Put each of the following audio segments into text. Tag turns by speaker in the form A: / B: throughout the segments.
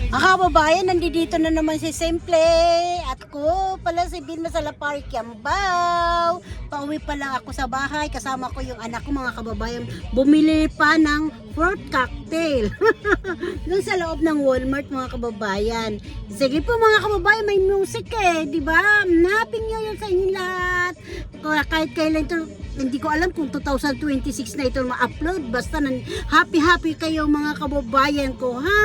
A: Mga kababayan, nandito na naman si Simple at ko pala si Vilma Salapar Kiambao. Pauwi pa lang ako sa bahay, kasama ko yung anak ko mga kababayan. Bumili pa ng fruit cocktail doon sa loob ng Walmart mga kababayan. Sige po mga kababayan, may music di ba? Happy New Year sa inyo lahat. Kahit kailan ito, hindi ko alam kung 2026 na ito ma-upload. Basta happy kayo mga kababayan ko, ha?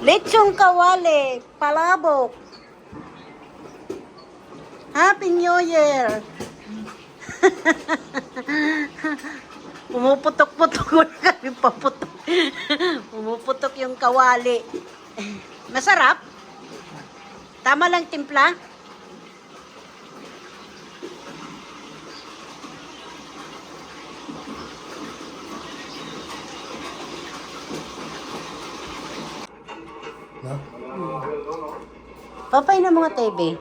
A: Lechong kawali, palabok. Happy New Year. Pumuputok-putok ko na kami paputok. Pumuputok yung kawali. Masarap? Tama lang timpla?
B: No?
A: Papay na mga TV.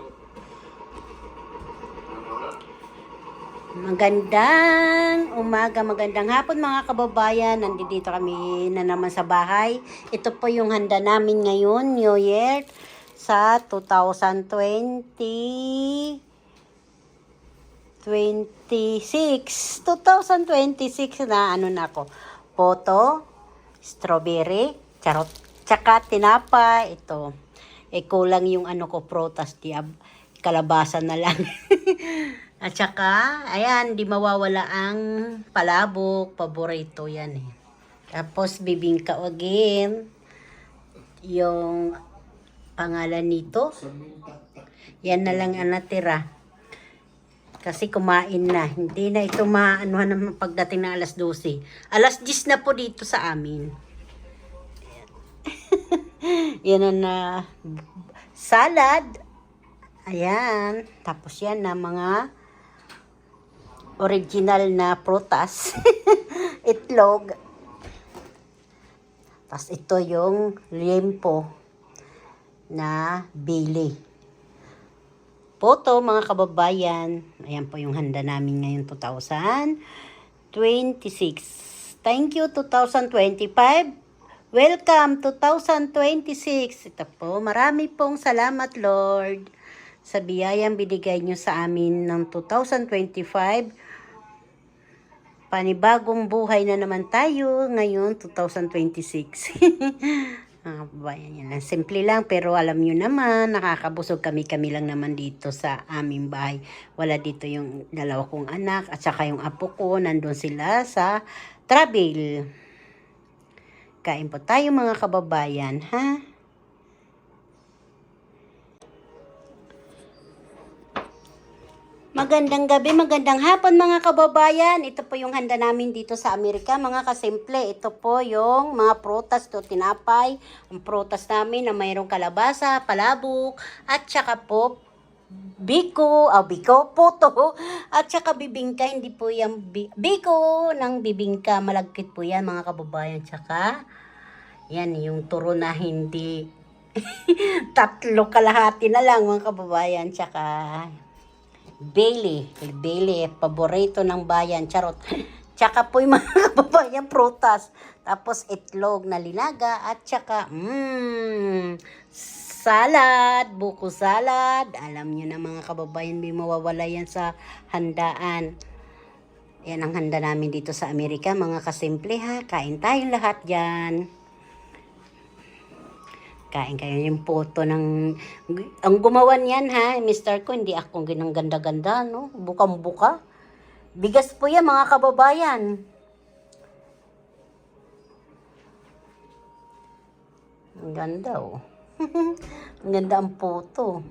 A: Magandang umaga, magandang hapon mga kababayan. Nandito kami na naman sa bahay. Ito po yung handa namin ngayon, New Year, sa 2026 na ano na ako. Poto, strawberry, charot, tsaka tinapay. Ito. Kulang yung ano ko, prutas, kalabasa na lang. At saka, ayan, di mawawala ang palabok. Paborito yan Tapos, bibingka again. Yung pangalan nito. Yan na lang ang natira. Kasi kumain na. Hindi na ito maanuhan naman pagdating ng alas 12. Alas 10 na po dito sa amin. Yan na salad. Ayan. Tapos yan na mga original na prutas. Itlog. Tapos ito yung liempo na bili. Poto mga kababayan. Ayan po yung handa namin ngayon 2026. Thank you 2025. Welcome 2026. Ito po, marami pong salamat Lord sa biyayang binigay nyo sa amin ng 2025. Panibagong buhay na naman tayo ngayon 2026. Bayan yan lang. Simple lang pero alam nyo naman, nakakabusog kami lang naman dito sa aming bahay. Wala dito yung dalawa kong anak at saka yung apo ko, nandun sila sa travel. Kain po tayo mga kababayan, ha? Magandang gabi, magandang hapon mga kababayan. Ito po yung handa namin dito sa Amerika, mga kasimple. Ito po yung mga prutas, tinapay. Ang prutas namin na mayroong kalabasa, palabok, at saka po biko poto, at saka bibingka. Hindi po yung biko ng bibingka. Malagkit po yan mga kababayan. Tsaka, yan yung turo na hindi tatlo kalahati na lang mga kababayan. Tsaka Bailey, paborito ng bayan, charot. Tsaka po yung mga kababayan prutas. Tapos itlog na linaga at tsaka salad, buko salad. Alam niyo na mga kababayan, may mawawala yan sa handaan. Yan ang handa namin dito sa Amerika, mga kasimple ha. Kain tayong lahat dyan. Kain kayo yung photo ng... Ang gumawa niyan ha, mister ko, hindi ako ginang ganda-ganda, no? Bukang-buka. Bigas po yan, mga kababayan. Ang ganda, oh. Ang ganda ang photo.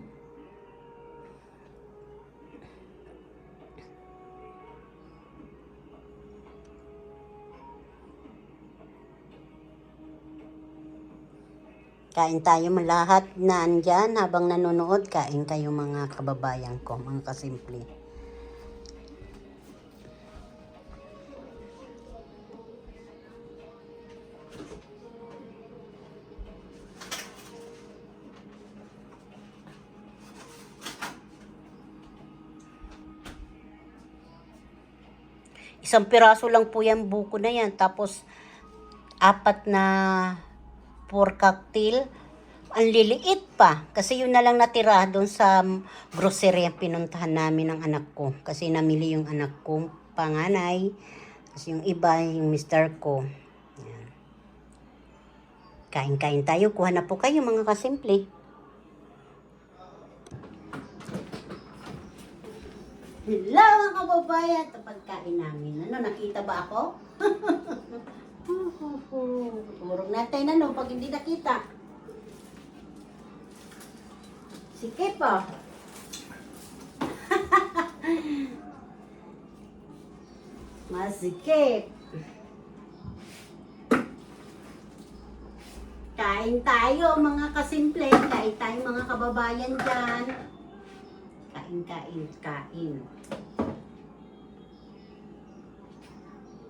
A: Kain tayo lahat na andyan habang nanonood. Kain kayo mga kababayan ko, mga kasimple. Isang piraso lang po yan buko na yan. Tapos 4 na pork cocktail. Ang liliit pa. Kasi yun na lang natira doon sa grocery ang pinuntahan namin ng anak ko. Kasi namili yung anak kong panganay. Kasi yung iba, yung mister ko. Yan. Kain-kain tayo. Kuha na po kayo mga kasimple. Hello mga kababayan. Ito pagkain namin. Ano, nakita ba ako? Urong natin ano pag hindi nakita. Sikip ah. Masikip. Kain tayo mga kasimple. Kain tayo mga kababayan dyan. Kain, kain, kain.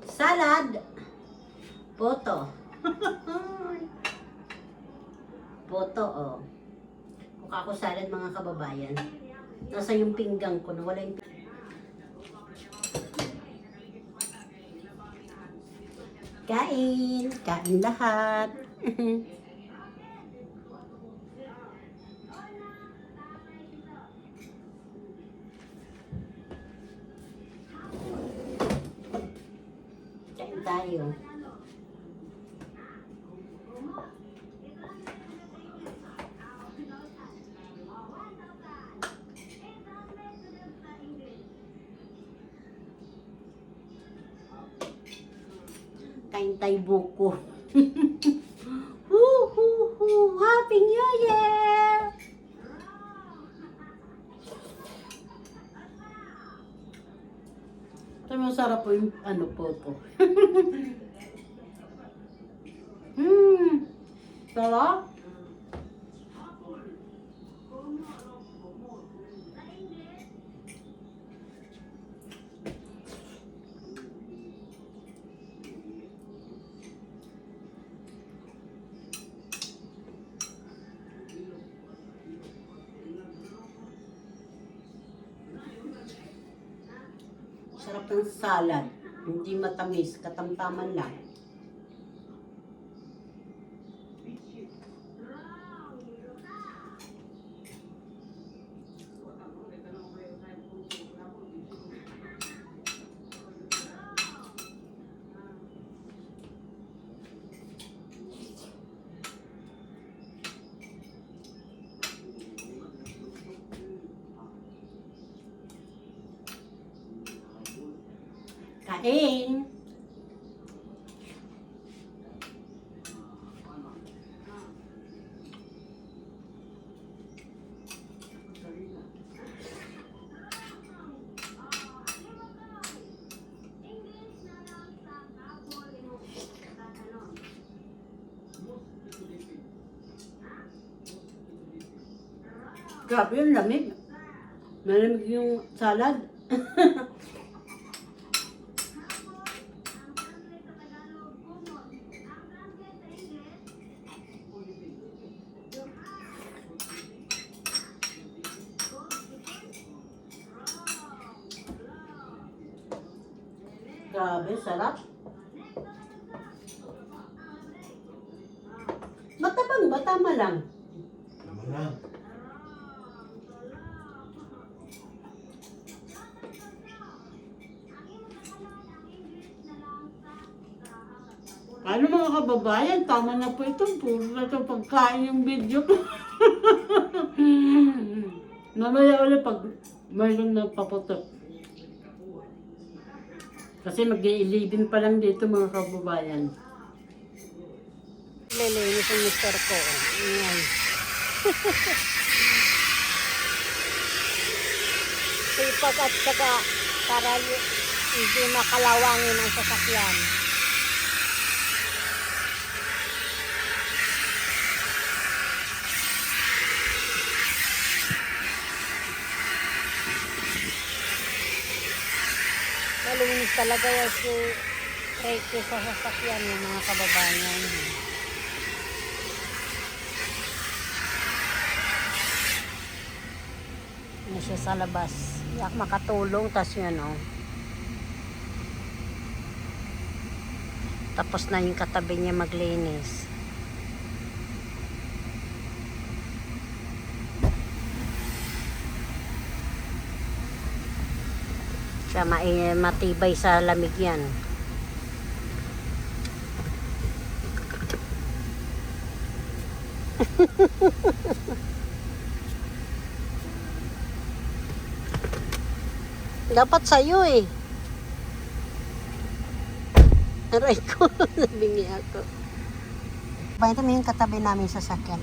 A: Salad. Poto. Poto, oh. Mukha ko salad mga kababayan. Nasa yung pinggang ko. Nawala yung kain. Kain lahat. Kain tayo. Kain tayo buko. Happy New Year! Ito masarap po yung ano po. Sarap. Sarap ng salad. Hindi matamis. Katamtaman lang. Kain! Grabe yung lamig. Malamig yung salad. Grabe, sarap. Matabang ba? Tama lang.
B: Tama lang.
A: Ano mga kababayan, tama na po ito. Puro na ito pagkain yung video ko. Mamaya ulit pag mayroon na paputok. Kasi mag-i-11 pa lang dito mga kababayan. Lilinis yung mister ko. Ingay. Sipag at saka para hindi makalawangin ang sasakyan. Malinis talaga yung si Reiki sa sasakyan ng mga kababayan. Ano siya sa labas. Yak makatulong, tas yun o. Tapos na yung katabi niya maglinis. Siya matibay sa lamig yan. Dapat sa'yo eh. Aray ko, nabingi ako. Ito yung katabi namin sa sasakyan.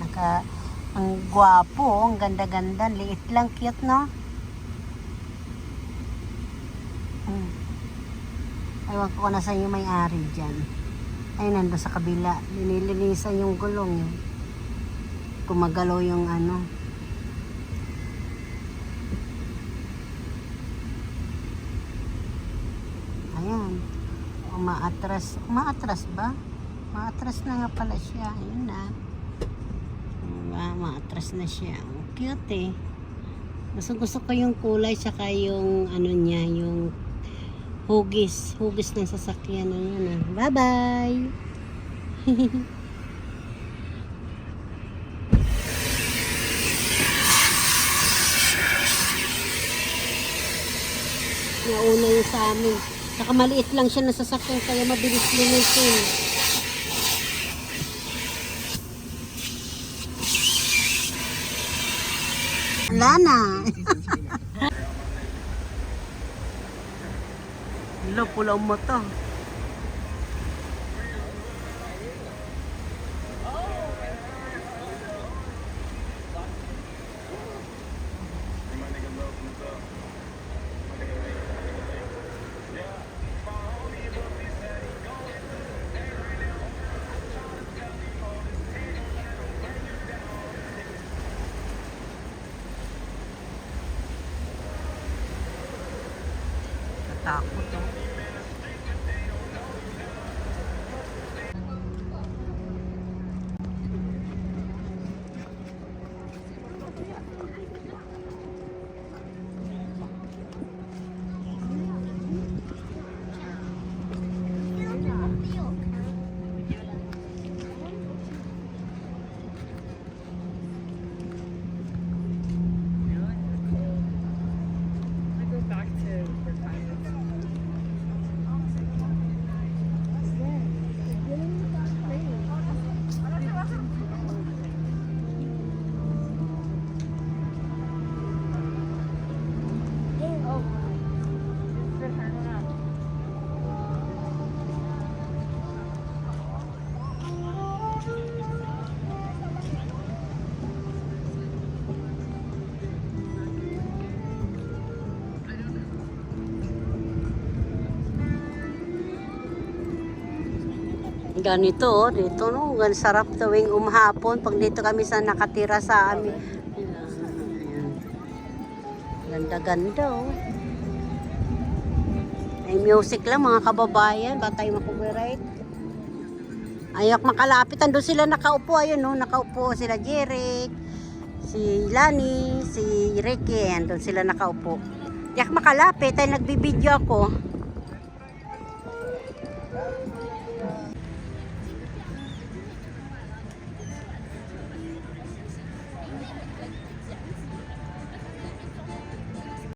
A: Ang gwapo, ang ganda-ganda. Liit lang, cute, no? Ewan ko na sa'yo may-ari dyan. Ay, nandun sa kabila. Linilinisan yung gulong. Gumagalaw yung ano. Ayan. Umaatras. Umaatras ba? Maatras na nga pala siya. Ayun na. Diba? Maatras na siya. Cute eh. Gusto ko yung kulay saka yung ano niya, yung hugis ng sasakyan. Ayun na. Bye-bye! Nauna yung sa amin. Saka maliit lang siya na sasakyan kaya mabilis linisin. Wala na. Hello, pula ang mata. Takot oh. Ganito oh, dito no, gan sarap tuwing umhapon pag dito kami sa nakatira sa amin. Ganda-ganda oh. May music lang mga kababayan, ba tayo makopyright? Ayak makalapit, andun sila nakaupo, ayun no, nakaupo sila Jeric, si Lani, si Ricky, andun sila nakaupo. Yak makalapit, ay nagbibideo ako.